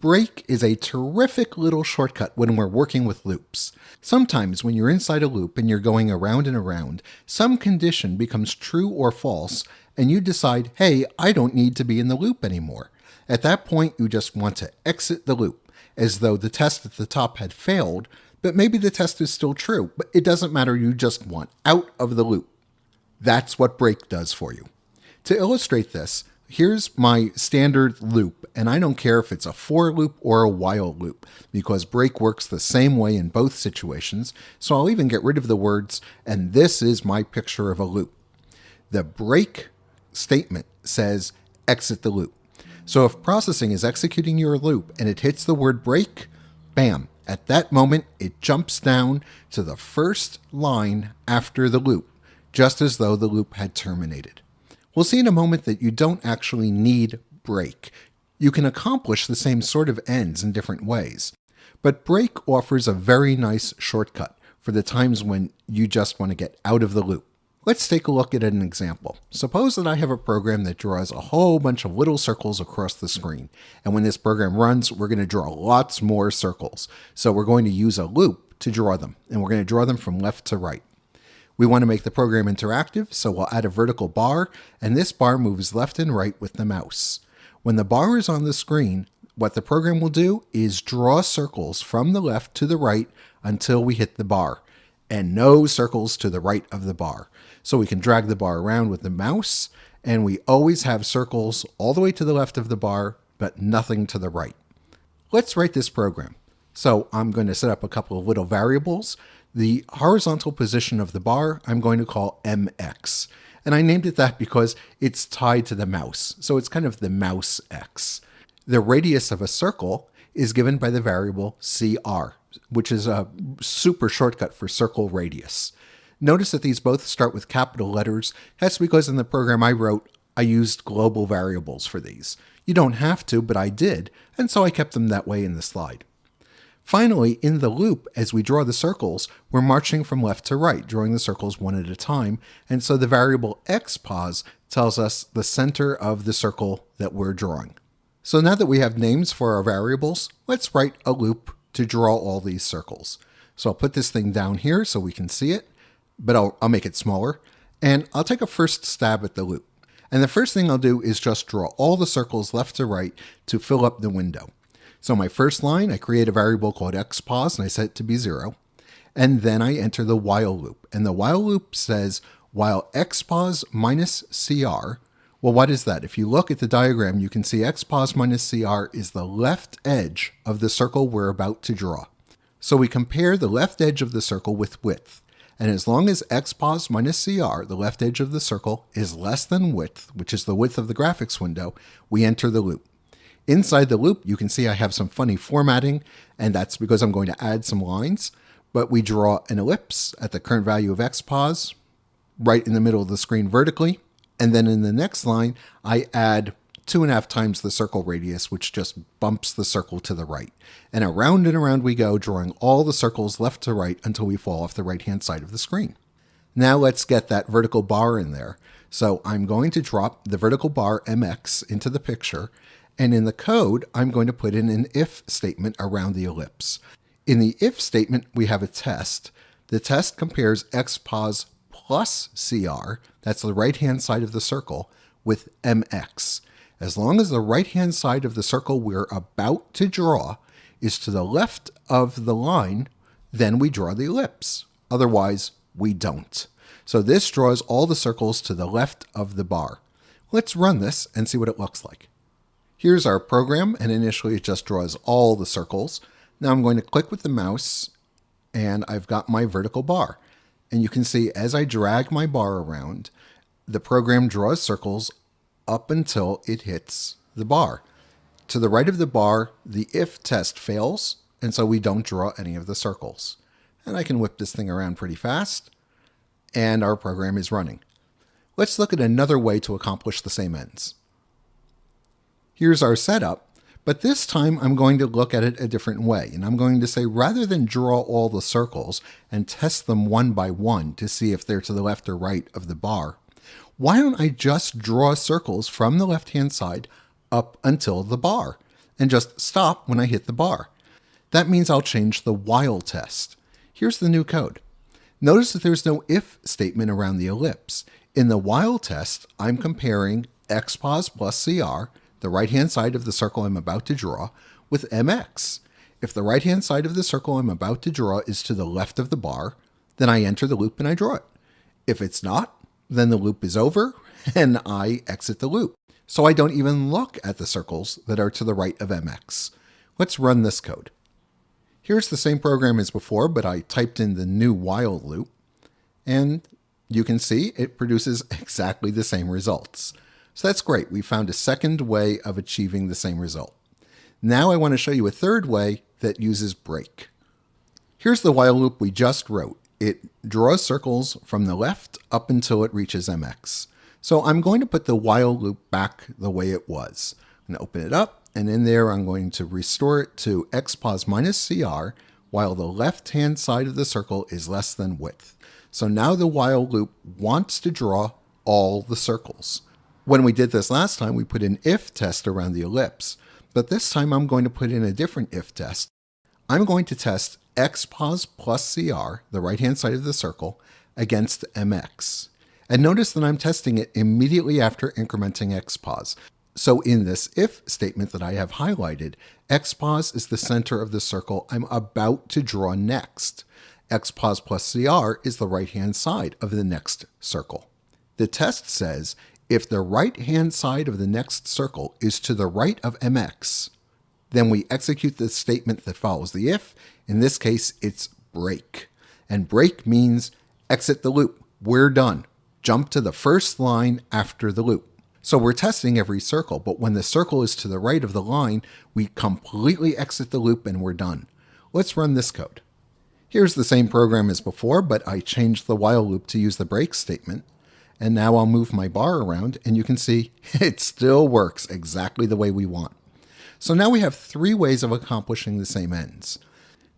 Break is a terrific little shortcut when we're working with loops. Sometimes when you're inside a loop and you're going around and around, some condition becomes true or false, and you decide, hey, I don't need to be in the loop anymore. At that point, you just want to exit the loop, as though the test at the top had failed, but maybe the test is still true, but it doesn't matter, you just want out of the loop. That's what break does for you. To illustrate this, here's my standard loop, and I don't care if it's a for loop or a while loop, because break works the same way in both situations, so I'll even get rid of the words, and this is my picture of a loop. The break statement says exit the loop. So if processing is executing your loop and it hits the word break, bam, at that moment it jumps down to the first line after the loop, just as though the loop had terminated. We'll see in a moment that you don't actually need break. You can accomplish the same sort of ends in different ways. But break offers a very nice shortcut for the times when you just want to get out of the loop. Let's take a look at an example. Suppose that I have a program that draws a whole bunch of little circles across the screen. And when this program runs, we're going to draw lots more circles. So we're going to use a loop to draw them. And we're going to draw them from left to right. We want to make the program interactive, so we'll add a vertical bar, and this bar moves left and right with the mouse. When the bar is on the screen, what the program will do is draw circles from the left to the right until we hit the bar, and no circles to the right of the bar. So we can drag the bar around with the mouse, and we always have circles all the way to the left of the bar, but nothing to the right. Let's write this program. So I'm going to set up a couple of little variables. The horizontal position of the bar I'm going to call mx. And I named it that because it's tied to the mouse. So it's kind of the mouse x. The radius of a circle is given by the variable cr, which is a super shortcut for circle radius. Notice that these both start with capital letters. That's because in the program I wrote, I used global variables for these. You don't have to, but I did, and so I kept them that way in the slide. Finally, in the loop, as we draw the circles, we're marching from left to right, drawing the circles one at a time, and so the variable xpos tells us the center of the circle that we're drawing. So now that we have names for our variables, let's write a loop to draw all these circles. So I'll put this thing down here so we can see it, but I'll make it smaller, and I'll take a first stab at the loop. And the first thing I'll do is just draw all the circles left to right to fill up the window. So my first line, I create a variable called xpos and I set it to be 0. And then I enter the while loop. And the while loop says while xpos minus cr. Well, what is that? If you look at the diagram, you can see xpos minus cr is the left edge of the circle we're about to draw. So we compare the left edge of the circle with width. And as long as xpos minus cr, the left edge of the circle, is less than width, which is the width of the graphics window, we enter the loop. Inside the loop, you can see I have some funny formatting, and that's because I'm going to add some lines, but we draw an ellipse at the current value of xpos, right in the middle of the screen vertically, and then in the next line, I add 2.5 times the circle radius, which just bumps the circle to the right. And around we go, drawing all the circles left to right until we fall off the right-hand side of the screen. Now let's get that vertical bar in there. So I'm going to drop the vertical bar mx into the picture, and in the code, I'm going to put in an if statement around the ellipse. In the if statement, we have a test. The test compares xpos plus cr, that's the right-hand side of the circle, with mx. As long as the right-hand side of the circle we're about to draw is to the left of the line, then we draw the ellipse. Otherwise, we don't. So this draws all the circles to the left of the bar. Let's run this and see what it looks like. Here's our program, and initially it just draws all the circles. Now I'm going to click with the mouse, and I've got my vertical bar. And you can see as I drag my bar around, the program draws circles up until it hits the bar. To the right of the bar, the if test fails, and so we don't draw any of the circles. And I can whip this thing around pretty fast, and our program is running. Let's look at another way to accomplish the same ends. Here's our setup, but this time I'm going to look at it a different way, and I'm going to say rather than draw all the circles and test them one by one to see if they're to the left or right of the bar, why don't I just draw circles from the left-hand side up until the bar? and just stop when I hit the bar. That means I'll change the while test. Here's the new code. Notice that there's no if statement around the ellipse. In the while test, I'm comparing xpos plus cr, the right-hand side of the circle I'm about to draw, with mx. If the right-hand side of the circle I'm about to draw is to the left of the bar, then I enter the loop and I draw it. If it's not, then the loop is over and I exit the loop. So I don't even look at the circles that are to the right of mx. Let's run this code. Here's the same program as before, but I typed in the new while loop, and you can see it produces exactly the same results. So that's great. We found a second way of achieving the same result. Now I want to show you a third way that uses break. Here's the while loop we just wrote. It draws circles from the left up until it reaches mx. So I'm going to put the while loop back the way it was. I'm going to open it up, and in there I'm going to restore it to xpos minus cr while the left-hand side of the circle is less than width. So now the while loop wants to draw all the circles. When we did this last time, we put an if test around the ellipse, but this time I'm going to put in a different if test. I'm going to test xpos plus cr, the right-hand side of the circle, against mx. And notice that I'm testing it immediately after incrementing xpos. So in this if statement that I have highlighted, xpos is the center of the circle I'm about to draw next. Xpos plus cr is the right-hand side of the next circle. The test says if the right-hand side of the next circle is to the right of mx, then we execute the statement that follows the if. In this case, it's break. And break means exit the loop. We're done. Jump to the first line after the loop. So we're testing every circle, but when the circle is to the right of the line, we completely exit the loop and we're done. Let's run this code. Here's the same program as before, but I changed the while loop to use the break statement. And now I'll move my bar around and you can see it still works exactly the way we want. So now we have three ways of accomplishing the same ends.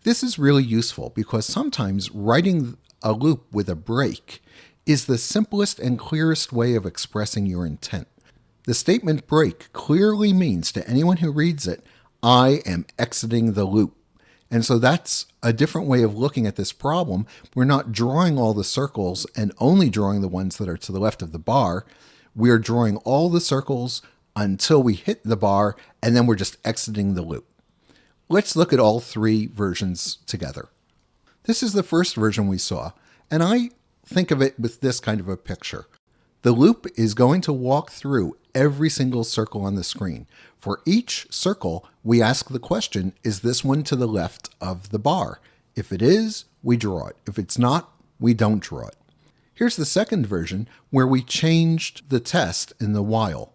This is really useful because sometimes writing a loop with a break is the simplest and clearest way of expressing your intent. The statement break clearly means to anyone who reads it, I am exiting the loop. And so that's a different way of looking at this problem. We're not drawing all the circles and only drawing the ones that are to the left of the bar. We're drawing all the circles until we hit the bar, and then we're just exiting the loop. Let's look at all three versions together. This is the first version we saw, and I think of it with this kind of a picture. The loop is going to walk through every single circle on the screen. For each circle, we ask the question, is this one to the left of the bar? If it is, we draw it. If it's not, we don't draw it. Here's the second version where we changed the test in the while.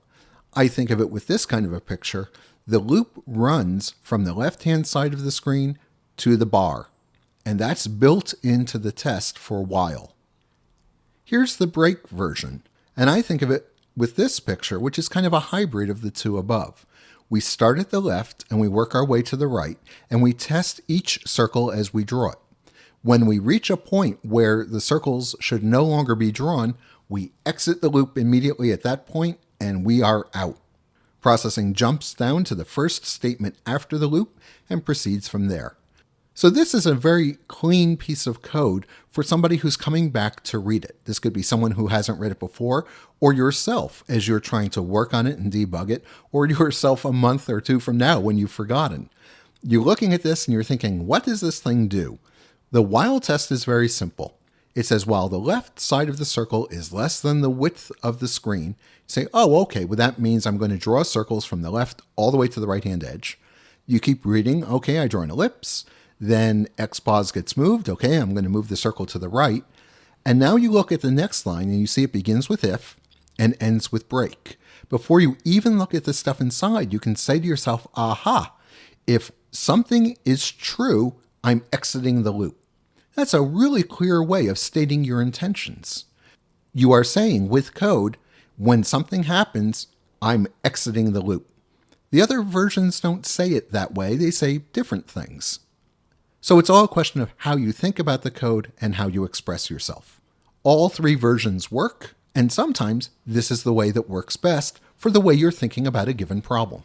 I think of it with this kind of a picture. The loop runs from the left-hand side of the screen to the bar, and that's built into the test for while. Here's the break version, and I think of it with this picture, which is kind of a hybrid of the two above. We start at the left and we work our way to the right, and we test each circle as we draw it. When we reach a point where the circles should no longer be drawn, we exit the loop immediately at that point, and we are out. Processing jumps down to the first statement after the loop and proceeds from there. So this is a very clean piece of code for somebody who's coming back to read it. This could be someone who hasn't read it before, or yourself as you're trying to work on it and debug it, or yourself a month or two from now when you've forgotten. You're looking at this and you're thinking, what does this thing do? The while test is very simple. It says while the left side of the circle is less than the width of the screen, you say, oh, okay, well that means I'm going to draw circles from the left all the way to the right-hand edge. You keep reading, okay, I draw an ellipse. Then xpos gets moved. Okay, I'm going to move the circle to the right. And now you look at the next line and you see it begins with if and ends with break. Before you even look at the stuff inside, you can say to yourself, aha, if something is true, I'm exiting the loop. That's a really clear way of stating your intentions. You are saying with code, when something happens, I'm exiting the loop. The other versions don't say it that way. They say different things. So it's all a question of how you think about the code and how you express yourself. All three versions work, and sometimes this is the way that works best for the way you're thinking about a given problem.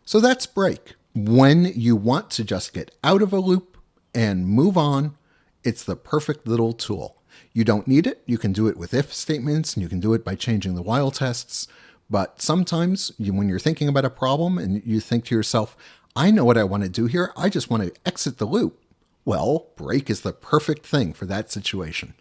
So that's break. When you want to just get out of a loop and move on, it's the perfect little tool. You don't need it. You can do it with if statements, and you can do it by changing the while tests. But sometimes when you're thinking about a problem and you think to yourself, I know what I want to do here. I just want to exit the loop. Well, break is the perfect thing for that situation.